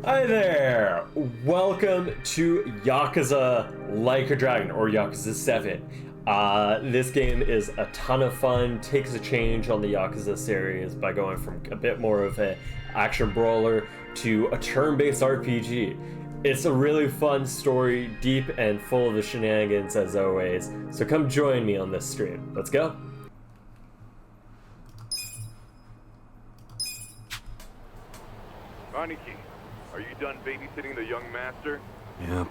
Hi there! Welcome to Yakuza Like a Dragon, or Yakuza 7. This game is a ton of fun, takes a change on the Yakuza series by going from a bit more of an action brawler to a turn-based RPG. It's a really fun story, deep and full of the shenanigans as always, so come join me on this stream. Let's go! Aniki, are you done babysitting the young master? Yep.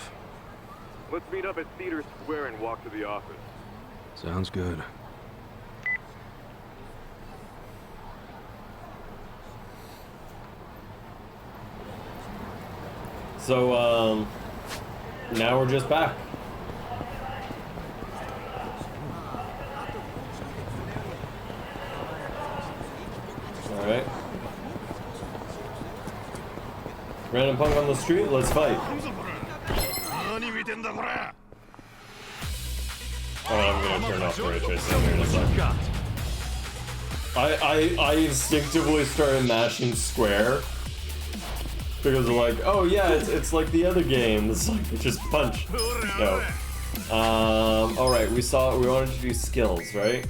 Let's meet up at Cedar Square and walk to the office. Sounds good. So, now we're just back. Alright. Random punk on the street, let's fight. Oh, I'm gonna turn off the ray tracing here in a second. I instinctively started mashing square because of like, oh yeah, it's like the other game. It's like just punch. No. Alright, we wanted to do skills, right?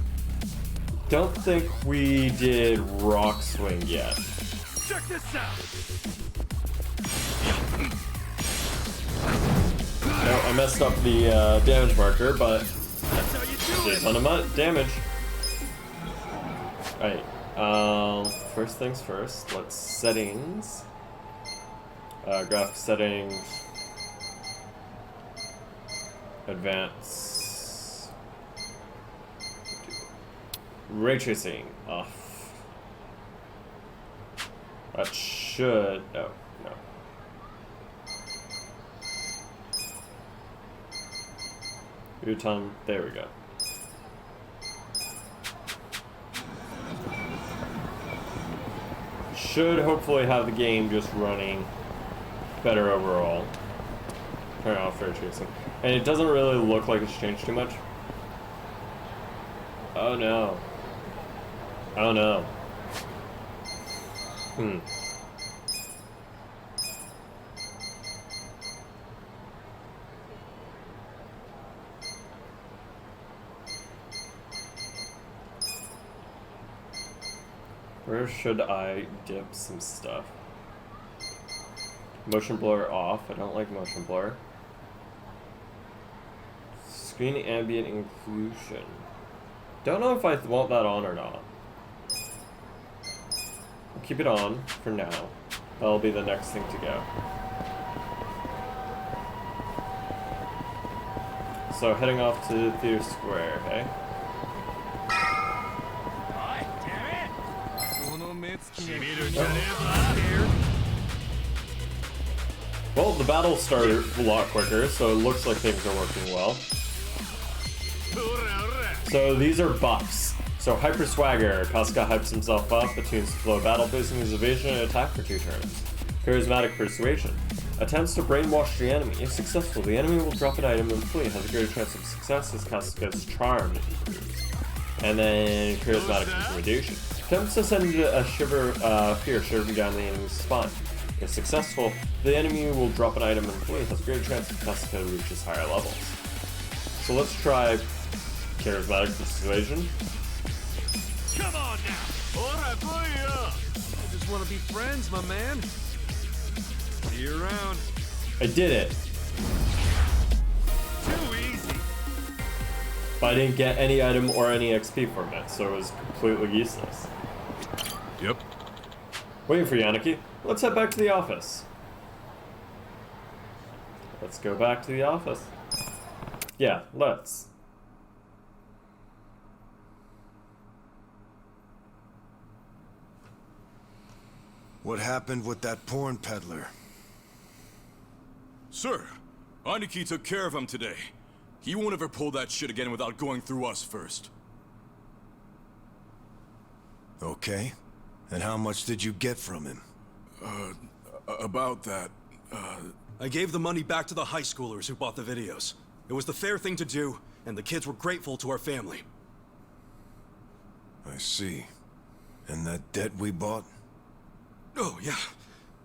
Don't think we did rock swing yet. Check this out! No, I messed up the damage marker, but did a ton of damage. Alright, first things first, let's settings. Graphic settings. Advance. Ray tracing off. That should, no. Uton, there we go. Should hopefully have the game just running better overall. Turn off ray tracing. And it doesn't really look like it's changed too much. Oh no. Oh no. Where should I dip some stuff? Motion blur off. I don't like motion blur. Screen ambient inclusion. Don't know if I want that on or not. I'll keep it on for now. That'll be the next thing to go. So heading off to Theater Square, hey? Well, the battle started a lot quicker, so it looks like things are working well. So these are buffs. So Hyper Swagger, Kasuga hypes himself up, attunes to flow battle, boosting his evasion and attack for 2 turns. Charismatic Persuasion. Attempts to brainwash the enemy. If successful, the enemy will drop an item and flee. Has a greater chance of success as Kasuga's charm improves. And then Charismatic Intimidation. Attempts to send a fear shivering down the enemy's spine. If successful, the enemy will drop an item and flee. Has a greater chance of Kasuga reaches higher levels. So let's try Charismatic Persuasion. Come on now! Ora, boy! I just want to be friends, my man. See you around. I did it. Too easy! But I didn't get any item or any XP from it, so it was completely useless. Yep. Waiting for Yaniki. Let's head back to the office. Let's go back to the office. Yeah, let's. What happened with that porn peddler? Sir, Aniki took care of him today. He won't ever pull that shit again without going through us first. Okay. And how much did you get from him? About that, I gave the money back to the high schoolers who bought the videos. It was the fair thing to do, and the kids were grateful to our family. I see. And that debt we bought? Oh, yeah.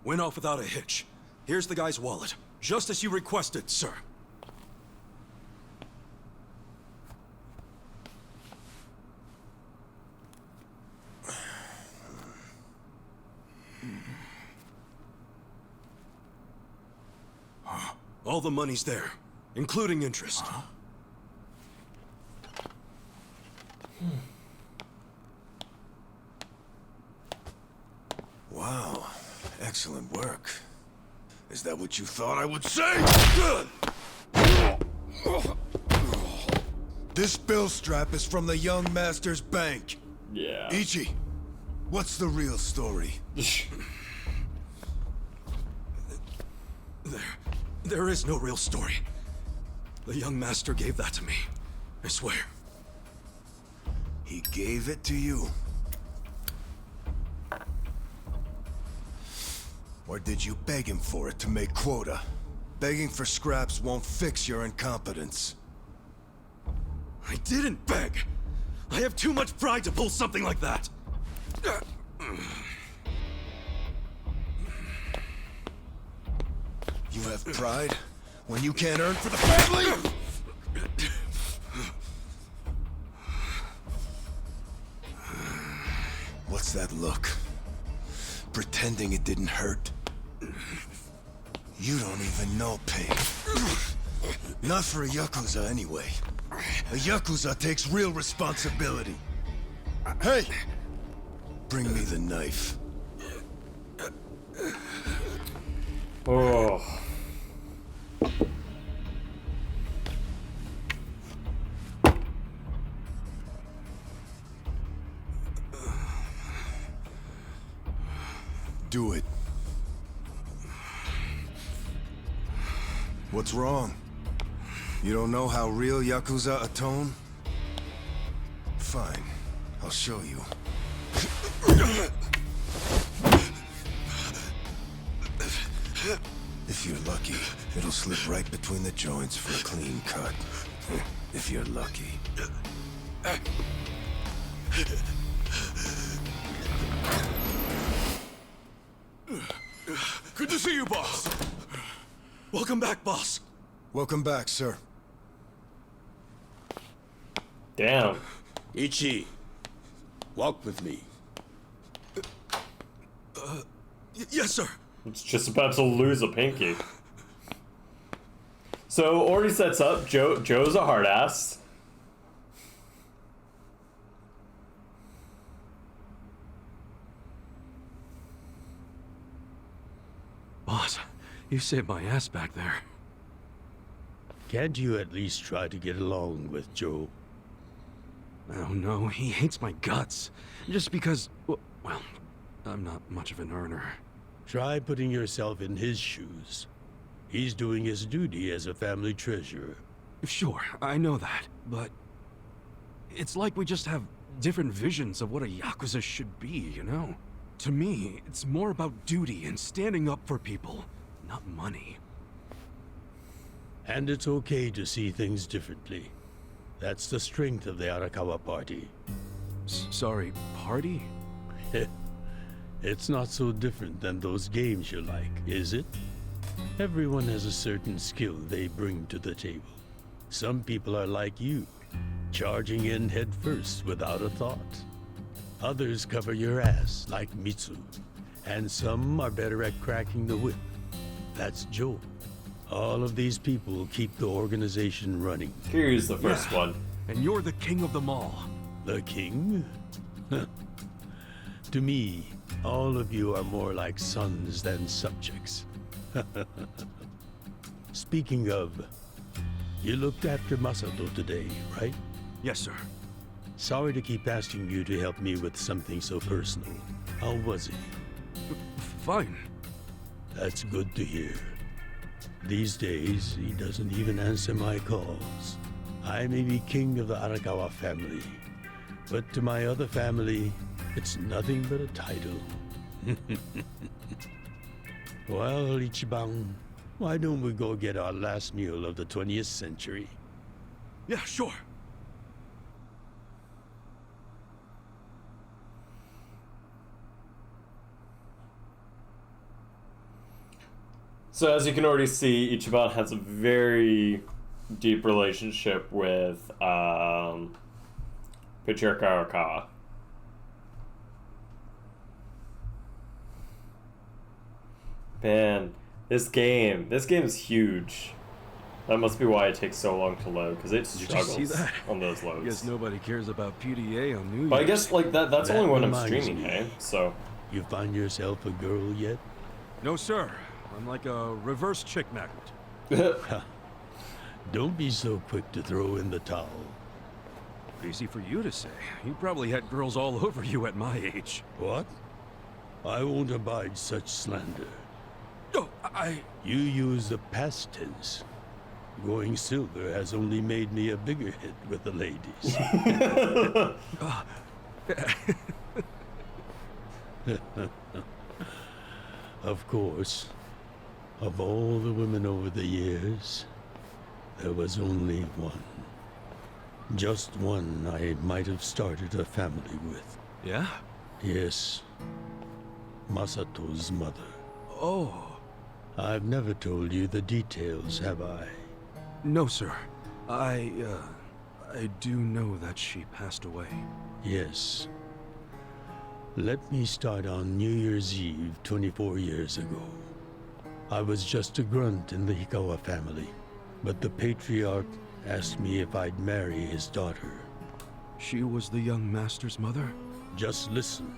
Went off without a hitch. Here's the guy's wallet. Just as you requested, sir. All the money's there, including interest. Wow. Excellent work. Is that what you thought I would say? This bill strap is from the young master's bank. Yeah. Ichi, what's the real story? There is no real story. The young master gave that to me. I swear. He gave it to you? Or did you beg him for it to make quota? Begging for scraps won't fix your incompetence. I didn't beg! I have too much pride to pull something like that! You have pride when you can't earn for the family? What's that look? Pretending it didn't hurt. You don't even know pain. Not for a Yakuza anyway. A Yakuza takes real responsibility. Hey! Bring me the knife. Oh. Do it. What's wrong? You don't know how real Yakuza atone? Fine. I'll show you. If you're lucky, it'll slip right between the joints for a clean cut. If you're lucky. Good to see you, boss. Welcome back, boss. Welcome back, sir. Damn. Ichi, walk with me. Yes, sir. It's just about to lose a pinky. So already sets up Joe's a hard ass. Boss, you saved my ass back there. Can't you at least try to get along with Joe? Oh no, he hates my guts. Just because, well, I'm not much of an earner. Try putting yourself in his shoes. He's doing his duty as a family treasurer. Sure, I know that, but it's like we just have different visions of what a Yakuza should be, you know? To me, it's more about duty and standing up for people, not money. And it's okay to see things differently. That's the strength of the Arakawa party. Sorry, party? It's not so different than those games you like, is it? Everyone has a certain skill they bring to the table. Some people are like you, charging in head first without a thought. Others cover your ass, like Mitsu. And some are better at cracking the whip. That's Joe. All of these people keep the organization running. Here's the first one. And you're the king of them all. The king? To me, all of you are more like sons than subjects. Speaking of, you looked after Masato today, right? Yes, sir. Sorry to keep asking you to help me with something so personal. How was he? Fine. That's good to hear. These days, he doesn't even answer my calls. I may be king of the Arakawa family, but to my other family, it's nothing but a title. Well, Ichiban, why don't we go get our last meal of the 20th century? Yeah, sure. So as you can already see, Ichiban has a very deep relationship with Patriarch Arakawa. Man, this game is huge. That must be why it takes so long to load, because it struggles see that? on those loads. I guess nobody cares about PDA on New Year's. But I guess like that's That only when I'm reminds streaming, me. hey? So You find yourself a girl yet? No, sir. I'm like a reverse chick magnet. Don't be so quick to throw in the towel. Easy for you to say. You probably had girls all over you at my age. What? I won't abide such slander. Oh, You use the past tense. Going silver has only made me a bigger hit with the ladies. Of course, of all the women over the years, there was only one. Just one I might have started a family with. Yeah? Yes, Masato's mother. Oh. I've never told you the details, have I? No, sir. I do know that she passed away. Yes. Let me start on New Year's Eve 24 years ago. I was just a grunt in the Hikawa family, but the patriarch asked me if I'd marry his daughter. She was the young master's mother? Just listen.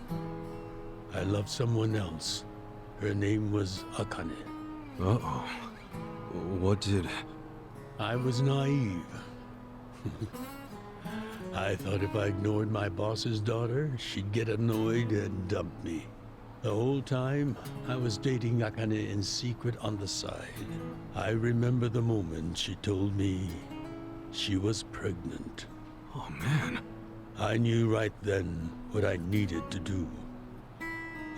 I loved someone else. Her name was Akane. Uh-oh. What did... I was naive. I thought if I ignored my boss's daughter, she'd get annoyed and dump me. The whole time, I was dating Akane in secret on the side. I remember the moment she told me she was pregnant. Oh, man. I knew right then what I needed to do.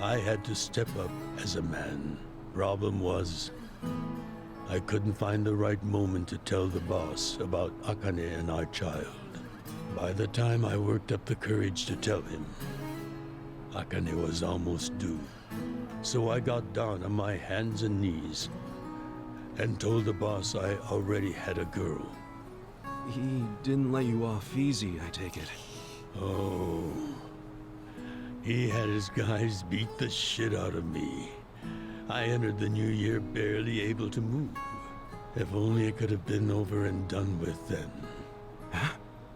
I had to step up as a man. Problem was, I couldn't find the right moment to tell the boss about Akane and our child. By the time I worked up the courage to tell him, Akane was almost due. So I got down on my hands and knees and told the boss I already had a girl. He didn't let you off easy, I take it. Oh, he had his guys beat the shit out of me. I entered the new year barely able to move. If only it could have been over and done with then. Huh?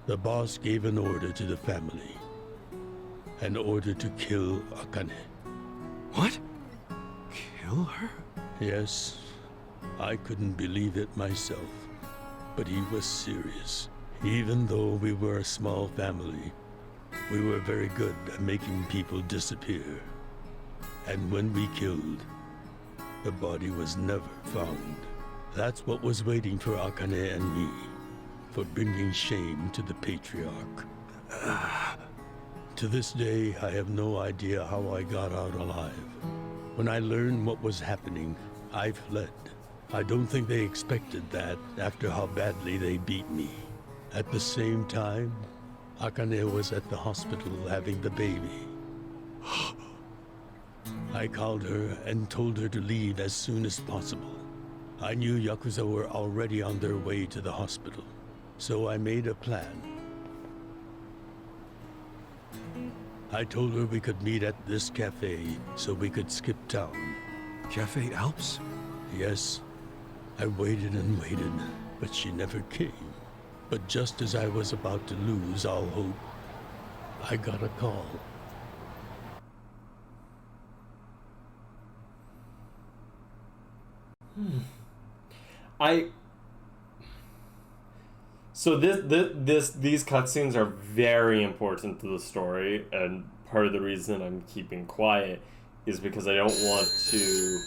The boss gave an order to the family. An order to kill Akane. What? Kill her? Yes, I couldn't believe it myself. But he was serious. Even though we were a small family, we were very good at making people disappear. And when we killed, the body was never found. That's what was waiting for Akane and me, for bringing shame to the patriarch. To this day, I have no idea how I got out alive. When I learned what was happening, I fled. I don't think they expected that after how badly they beat me. At the same time, Akane was at the hospital having the baby. I called her and told her to leave as soon as possible. I knew Yakuza were already on their way to the hospital, so I made a plan. I told her we could meet at this cafe so we could skip town. Cafe Alps? Yes, I waited and waited, but she never came. But just as I was about to lose all hope, I got a call. So these cutscenes are very important to the story, and part of the reason I'm keeping quiet is because I don't want to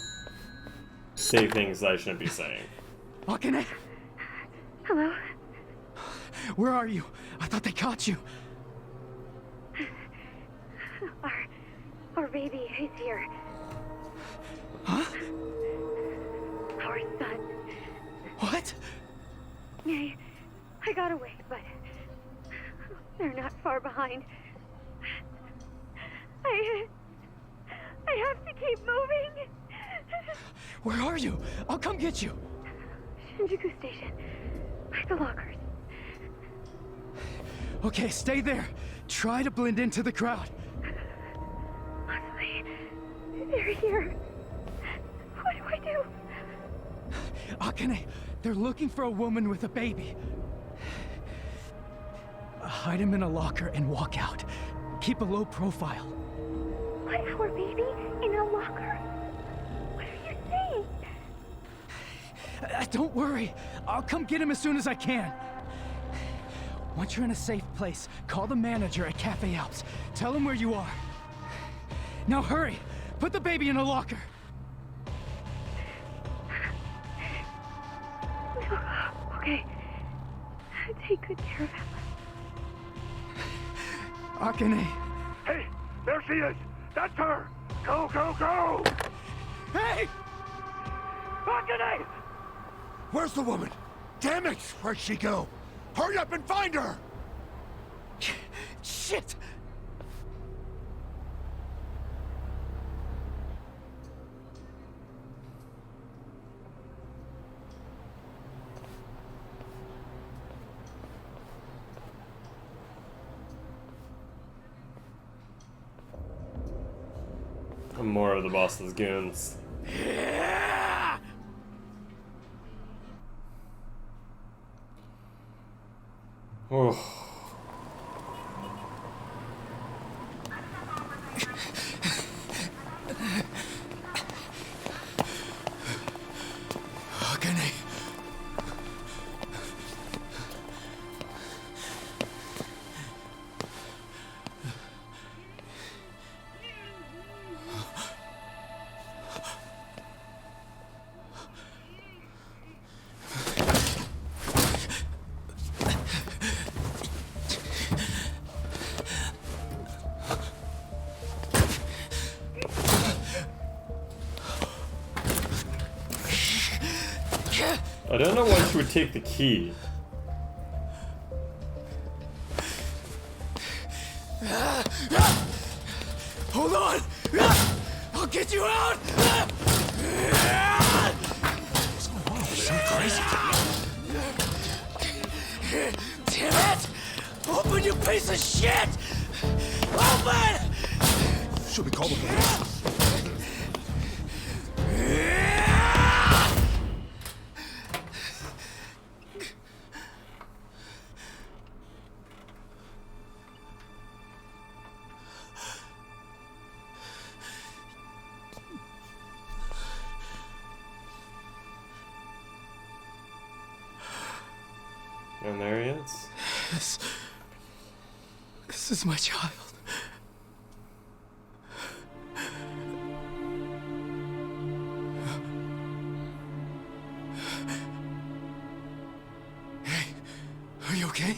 say things I shouldn't be saying. Akane? Hello? Where are you? I thought they caught you. Our baby is here. Huh? Our son. What? I got away, but they're not far behind. I have to keep moving. Where are you? I'll come get you. Shinjuku Station. By the lockers. Okay, stay there. Try to blend into the crowd. Honestly, they're here. What do I do? Akane, they're looking for a woman with a baby. Hide him in a locker and walk out. Keep a low profile. What, our baby? In a locker? What are you saying? Don't worry. I'll come get him as soon as I can. Once you're in a safe place, call the manager at Cafe Alps. Tell him where you are. Now hurry! Put the baby in a locker! Okay. Take good care of him. Akane! Hey, there she is! That's her! Go, go, go! Hey! Akane! Where's the woman? Damn it! Where'd she go? Hurry up and find her! Shit! More of the boss's goons. Oh. Akane. I don't know why she would take the key. Hold on! I'll get you out! What's going on? So crazy. Damn it! Open, you piece of shit! Open! Should we call the police? And there he is. This is my child. Hey, are you okay?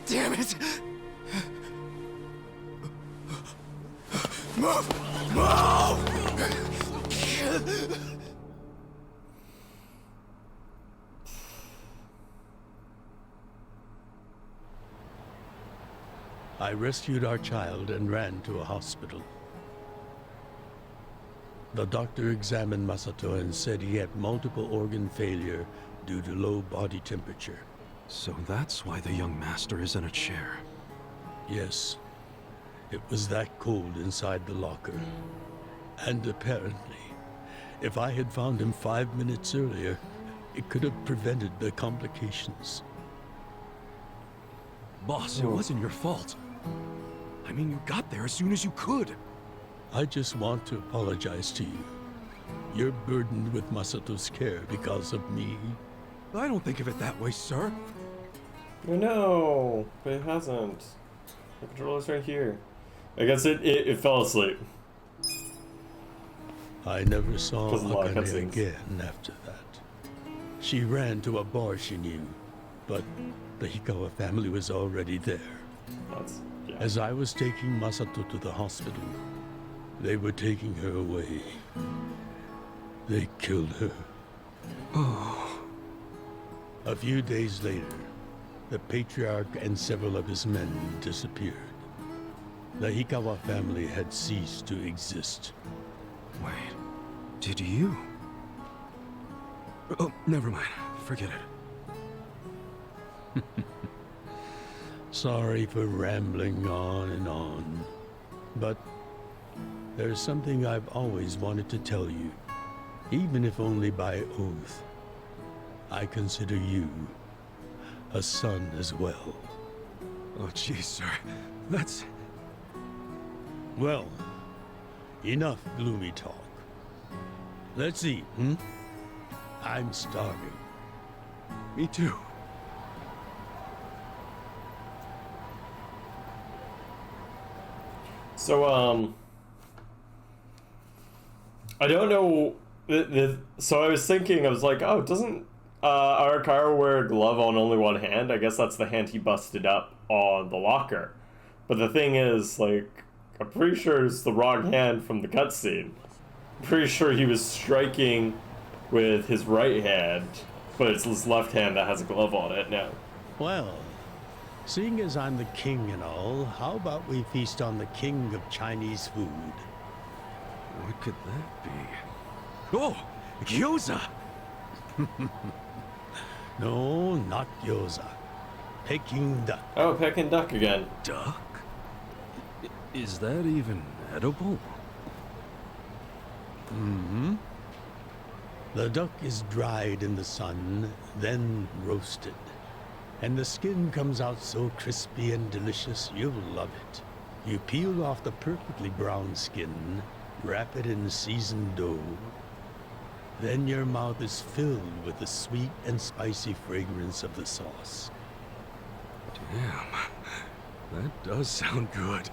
Damn it! Move! Move! I rescued our child and ran to a hospital. The doctor examined Masato and said he had multiple organ failure due to low body temperature. So that's why the young master is in a chair. Yes, it was that cold inside the locker. And apparently, if I had found him 5 minutes earlier, it could have prevented the complications. Boss, it wasn't your fault. I mean, you got there as soon as you could. I just want to apologize to you. You're burdened with Masato's care because of me. I don't think of it that way, sir. Oh no, but it hasn't. The controller's right here. I guess it fell asleep. I never saw Doesn't like Akane cutscenes. again after that. She ran to a bar she knew, but the Hikawa family was already there. Yeah. As I was taking Masato to the hospital, they were taking her away. They killed her. Oh. A few days later, the patriarch and several of his men disappeared. The Hikawa family had ceased to exist. Wait, did you? Oh, never mind. Forget it. Sorry for rambling on and on, but there's something I've always wanted to tell you, even if only by oath. I consider you a son as well. Oh, geez, sir. That's... Well, enough gloomy talk. Let's eat, I'm starving. Me too. So, I don't know. So I was thinking, I was like, oh, doesn't Arakawa wear a glove on only one hand? I guess that's the hand he busted up on the locker. But the thing is, like, I'm pretty sure it's the wrong hand from the cutscene. I'm pretty sure he was striking with his right hand, but it's his left hand that has a glove on it now. Well, seeing as I'm the king and all, how about we feast on the king of Chinese food? What could that be? Oh! Yakuza! No, not gyoza. Peking duck. Oh, Peking duck again. Duck? Is that even edible? Mm-hmm. The duck is dried in the sun, then roasted. And the skin comes out so crispy and delicious, you'll love it. You peel off the perfectly brown skin, wrap it in seasoned dough. Then your mouth is filled with the sweet and spicy fragrance of the sauce. Damn, that does sound good.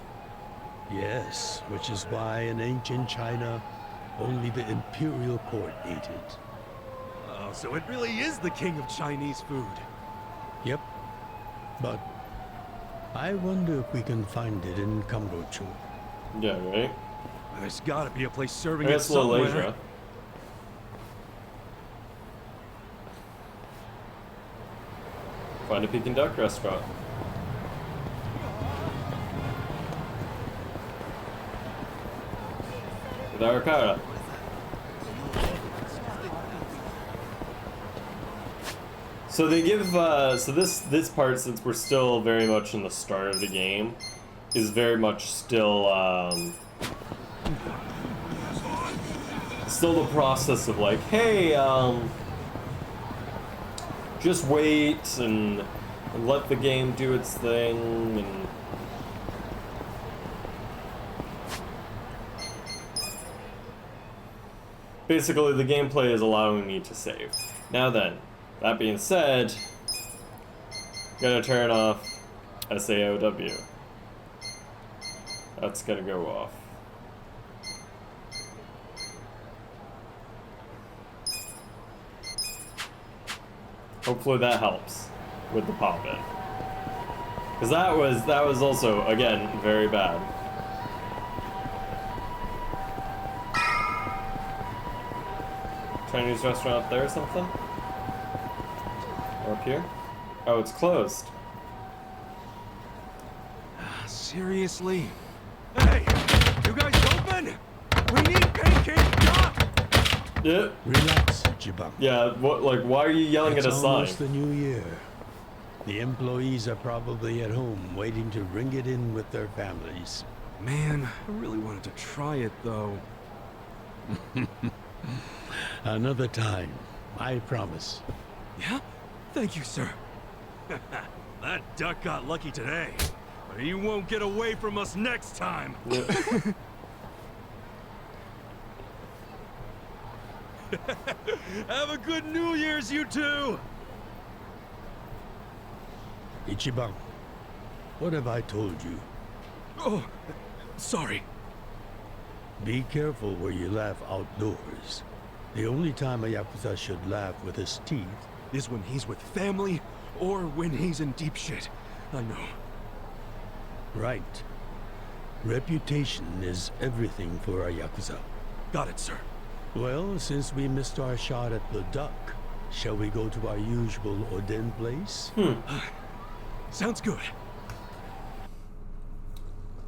Yes, which is why in ancient China, only the imperial court ate it. Oh, so it really is the king of Chinese food. Yep. But I wonder if we can find it in Kamrocho. Yeah, right? There's gotta be a place serving I it guess somewhere. Malaysia. Find a Peking duck restaurant. With Arakawa. So they give, so this part, since we're still very much in the start of the game, is very much still, still the process of like, hey, just wait and let the game do its thing, and basically the gameplay is allowing me to save. Now then, that being said, I'm gonna turn off SAOW. That's gonna go off. Hopefully that helps with the pop-in. Because that was also, again, very bad. Chinese restaurant up there or something? Or up here? Oh, it's closed. Seriously? Hey! You guys open? We need pancake duck! Yeah. Relax, Jibang. Yeah, what, like, why are you yelling It's at a sign? almost the new year. The employees are probably at home waiting to ring it in with their families. Man, I really wanted to try it, though. Another time, I promise. Yeah? Thank you, sir. That duck got lucky today, but he won't get away from us next time. Yeah. Have a good New Year's, you two! Ichiban, what have I told you? Oh, sorry. Be careful where you laugh outdoors. The only time a Yakuza should laugh with his teeth Is when he's with family, or when he's in deep shit. I know. right. Reputation is everything for a Yakuza. Got it, sir. Well, since we missed our shot at the duck, shall we go to our usual Oden place? Sounds good.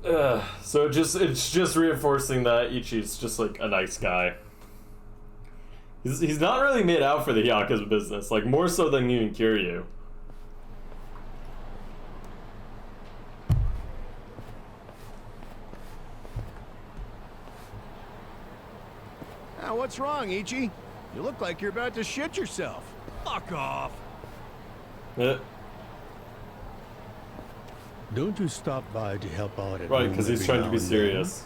So it's just reinforcing that Ichi's just like a nice guy. He's not really made out for the Yakuza business, like more so than even Kiryu. Now, what's wrong, Ichi? You look like you're about to shit yourself. Fuck off! Don't you stop by to help out at Right, home because he's every trying to now be and then? serious.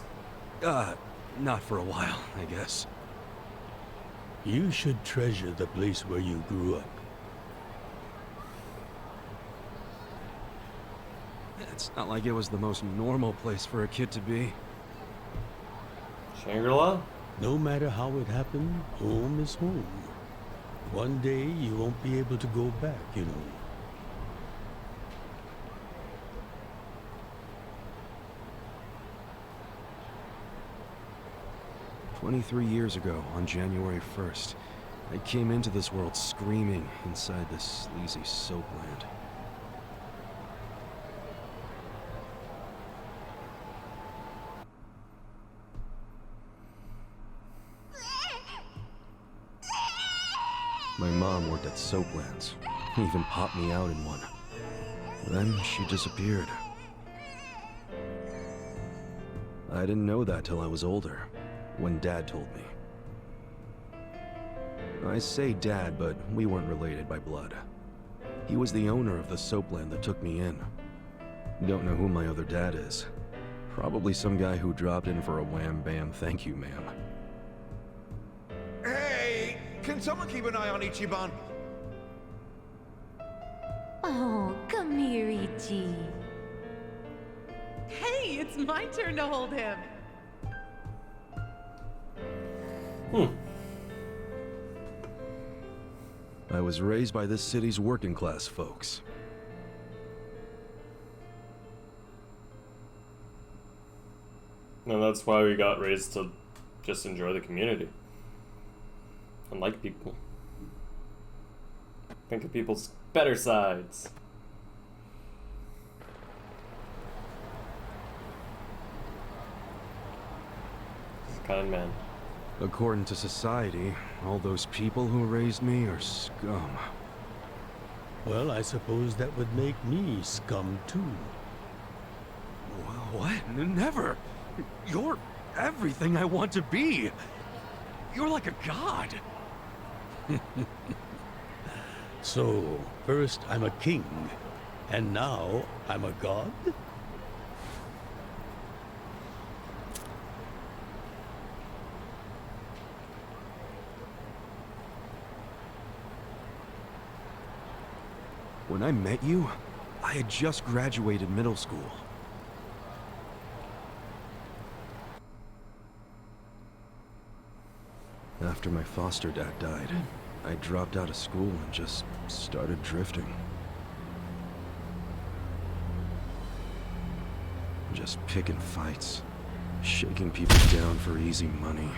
Not for a while, I guess. You should treasure the place where you grew up. It's not like it was the most normal place for a kid to be. Shangri-La? No matter how it happened, home is home. One day you won't be able to go back, you know. 23 years ago, on January 1st, I came into this world screaming inside this sleazy soapland. My mom worked at Soaplands, even popped me out in one. Then she disappeared. I didn't know that till I was older, when Dad told me. I say Dad, but we weren't related by blood. He was the owner of the soapland that took me in. Don't know who my other dad is. Probably some guy who dropped in for a wham-bam thank you, ma'am. Hey! Can someone keep an eye on Ichiban? Oh, come here, Ichi. Hey, it's my turn to hold him. I was raised by this city's working class folks. And that's why we got raised to just enjoy the community. And like people. Think of people's better sides. He's a kind man. According to society, all those people who raised me are scum. Well, I suppose that would make me scum too. What? Never! You're everything I want to be! You're like a god! So, first I'm a king, and now I'm a god? When I met you, I had just graduated middle school. After my foster dad died, I dropped out of school and just started drifting. Just picking fights, shaking people down for easy money.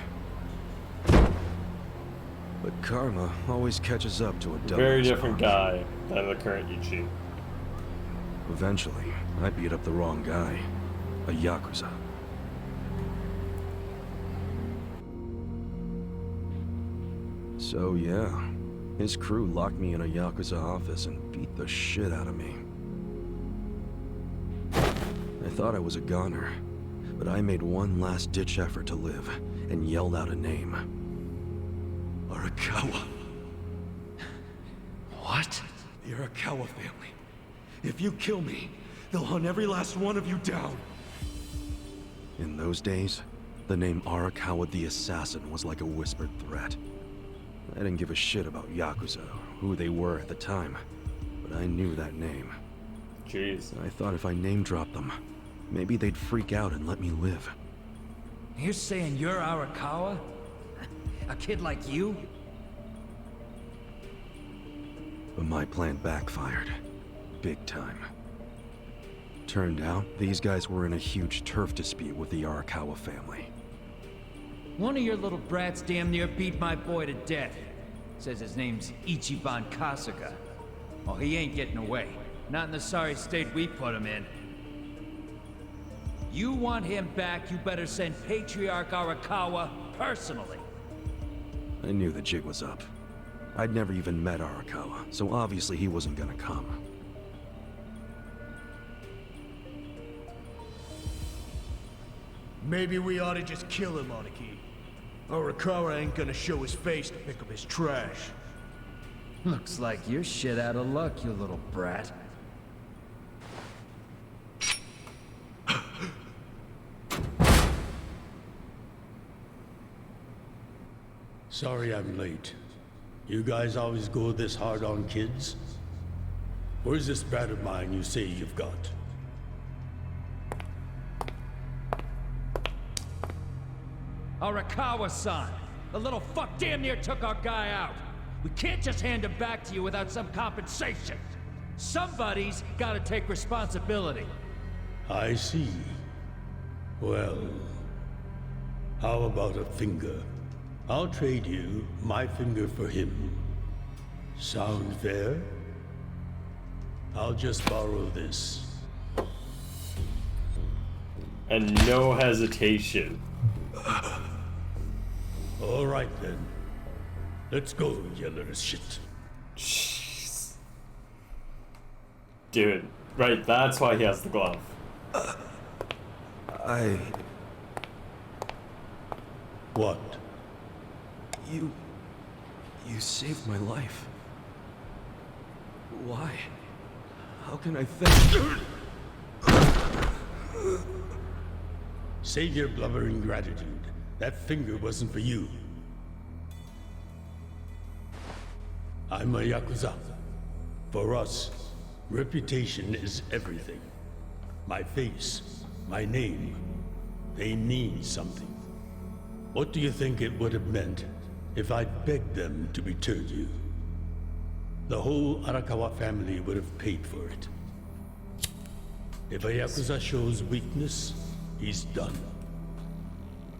But karma always catches up to a dumb Very different guy than the current Ichi. Eventually, I beat up the wrong guy. A Yakuza. So yeah, his crew locked me in a Yakuza office and beat the shit out of me. I thought I was a goner, but I made one last-ditch effort to live and yelled out a name. Arakawa. What? The Arakawa family. If you kill me, they'll hunt every last one of you down. In those days, the name Arakawa the Assassin was like a whispered threat. I didn't give a shit about Yakuza, or who they were at the time, but I knew that name. Jeez. I thought if I name-dropped them, maybe they'd freak out and let me live. You're saying you're Arakawa? A kid like you? But my plan backfired. Big time. Turned out, these guys were in a huge turf dispute with the Arakawa family. One of your little brats damn near beat my boy to death. Says his name's Ichiban Kasuga. Oh, he ain't getting away. Not in the sorry state we put him in. You want him back, you better send Patriarch Arakawa personally. I knew the jig was up. I'd never even met Arakawa, so obviously he wasn't gonna come. Maybe we ought to just kill him, Aniki. Arakawa ain't gonna show his face to pick up his trash. Looks like you're shit out of luck, you little brat. Sorry I'm late. You guys always go this hard on kids? Where's this brat of mine you say you've got? Arakawa-san! The little fuck damn near took our guy out! We can't just hand him back to you without some compensation! Somebody's gotta take responsibility! I see. Well, how about a finger? I'll trade you my finger for him. Sound fair? I'll just borrow this. And no hesitation. All right then. Let's go, you little shit. Jeez. Dude, right, that's why he has the glove. What? You saved my life. Why? How can I thank... Save your blubbering gratitude. That finger wasn't for you. I'm a Yakuza. For us, reputation is everything. My face, my name, they mean something. What do you think it would have meant if I'd begged them to return you? The whole Arakawa family would have paid for it. If a Yakuza shows weakness, he's done.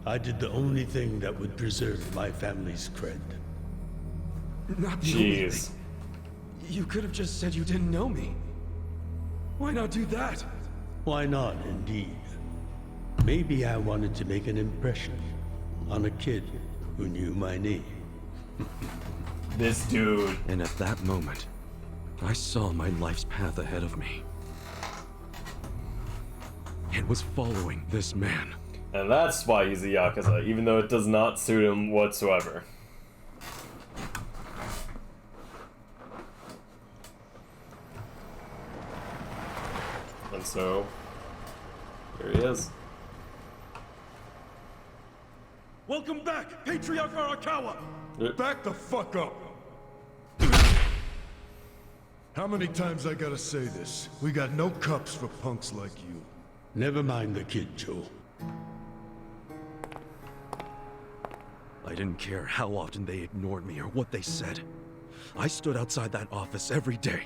I did the only thing that would preserve my family's cred. Not the only thing. You could have just said you didn't know me. Why not do that? Why not, indeed? Maybe I wanted to make an impression on a kid who knew my name. This dude. And at that moment, I saw my life's path ahead of me. It was following this man. And that's why he's a Yakuza, even though it does not suit him whatsoever. And so, here he is. Welcome back, Patriarch Arakawa! Back the fuck up! How many times I gotta say this? We got no cups for punks like you. Never mind the kid, Joe. I didn't care how often they ignored me or what they said. I stood outside that office every day.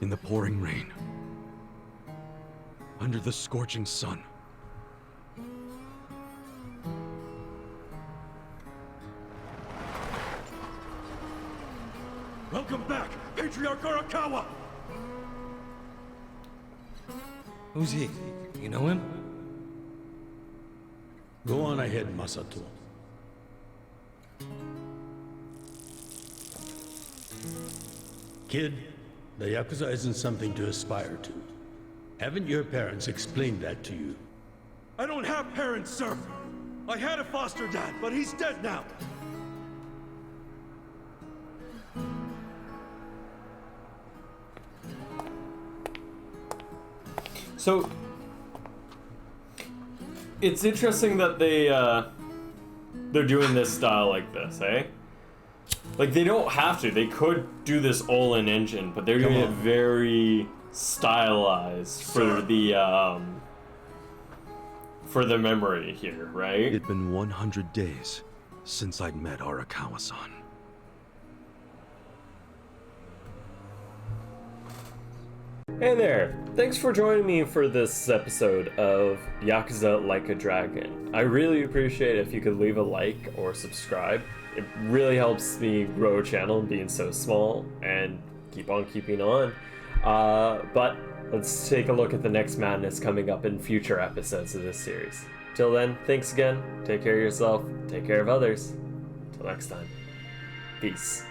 In the pouring rain. Under the scorching sun. Welcome back, Patriarch Arakawa! Who's he? You know him? Go on ahead, Masato. Kid, the Yakuza isn't something to aspire to. Haven't your parents explained that to you? I don't have parents, sir! I had a foster dad, but he's dead now! So, it's interesting that they're doing this style like this, eh? Like, they don't have to. They could do this all in engine, but they're doing it very stylized for the memory here, right? It'd been 100 days since I'd met Arakawa-san. Hey there! Thanks for joining me for this episode of Yakuza Like a Dragon. I really appreciate it if you could leave a like or subscribe. It really helps me grow a channel being so small and keep on keeping on. But let's take a look at the next madness coming up in future episodes of this series. Till then, thanks again, take care of yourself, take care of others. Till next time, peace.